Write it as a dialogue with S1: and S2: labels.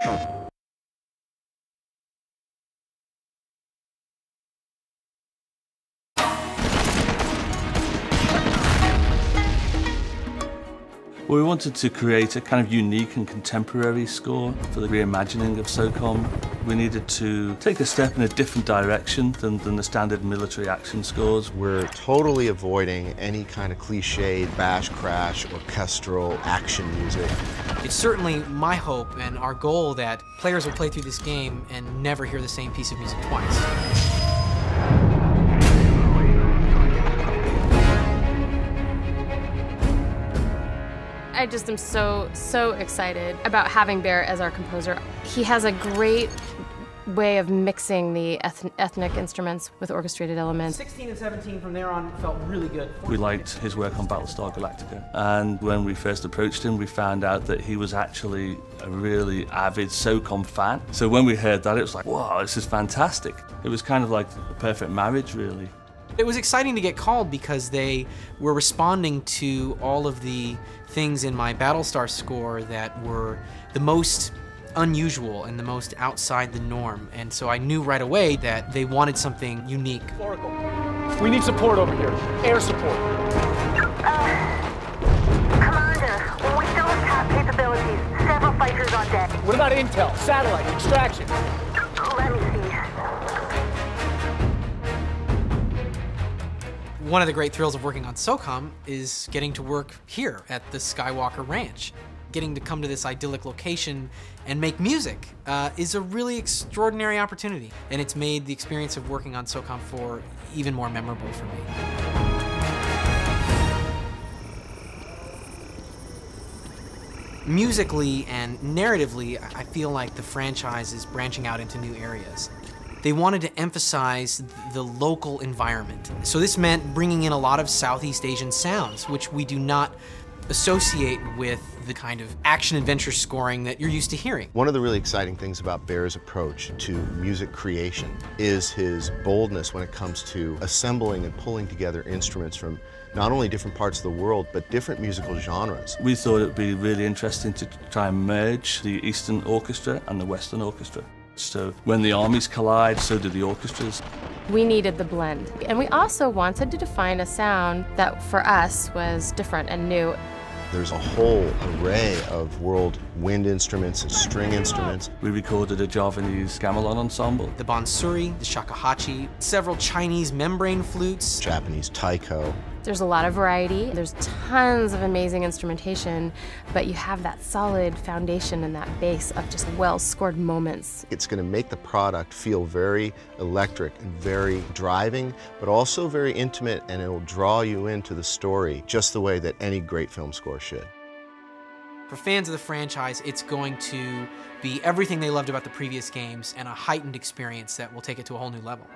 S1: Well, we wanted to create a kind of unique and contemporary score for the reimagining of SOCOM. We needed to take a step in a different direction than the standard military action scores.
S2: We're totally avoiding any kind of cliched bash crash orchestral action music.
S3: It's certainly my hope and our goal that players will play through this game and never hear the same piece of music twice.
S4: I just am so excited about having Bear as our composer. He has a great way of mixing the ethnic instruments with orchestrated elements.
S3: 16 and 17 from there on felt really good.
S1: We liked his work on Battlestar Galactica, and when we first approached him, we found out that he was actually a really avid SOCOM fan. So when we heard that, it was like, wow, this is fantastic. It was kind of like a perfect marriage, really.
S3: It was exciting to get called because they were responding to all of the things in my Battlestar score that were the most unusual and the most outside the norm. And so I knew right away that they wanted something unique.
S5: Oracle, we need support over here. Air support.
S6: Commander, we still have top capabilities. Several fighters on deck.
S5: What about intel, satellite, extraction?
S6: Let me see.
S3: One of the great thrills of working on SOCOM is getting to work here at the Skywalker Ranch. Getting to come to this idyllic location and make music is a really extraordinary opportunity, and it's made the experience of working on SOCOM 4 even more memorable for me. Musically and narratively, I feel like the franchise is branching out into new areas. They wanted to emphasize the local environment. So this meant bringing in a lot of Southeast Asian sounds, which we do not associate with the kind of action-adventure scoring that you're used to hearing.
S2: One of the really exciting things about Bear's approach to music creation is his boldness when it comes to assembling and pulling together instruments from not only different parts of the world, but different musical genres.
S1: We thought it would be really interesting to try and merge the Eastern Orchestra and the Western Orchestra. So when the armies collide, so do the orchestras.
S4: We needed the blend. And we also wanted to define a sound that for us was different and new.
S2: There's a whole array of world wind instruments and string instruments.
S1: We recorded a Javanese gamelan ensemble.
S3: The bansuri, the shakuhachi, several Chinese membrane flutes.
S2: Japanese taiko.
S4: There's a lot of variety. There's tons of amazing instrumentation, but you have that solid foundation and that base of just well-scored moments.
S2: It's going to make the product feel very electric and very driving, but also very intimate, and it'll draw you into the story just the way that any great film score should.
S3: For fans of the franchise, it's going to be everything they loved about the previous games and a heightened experience that will take it to a whole new level.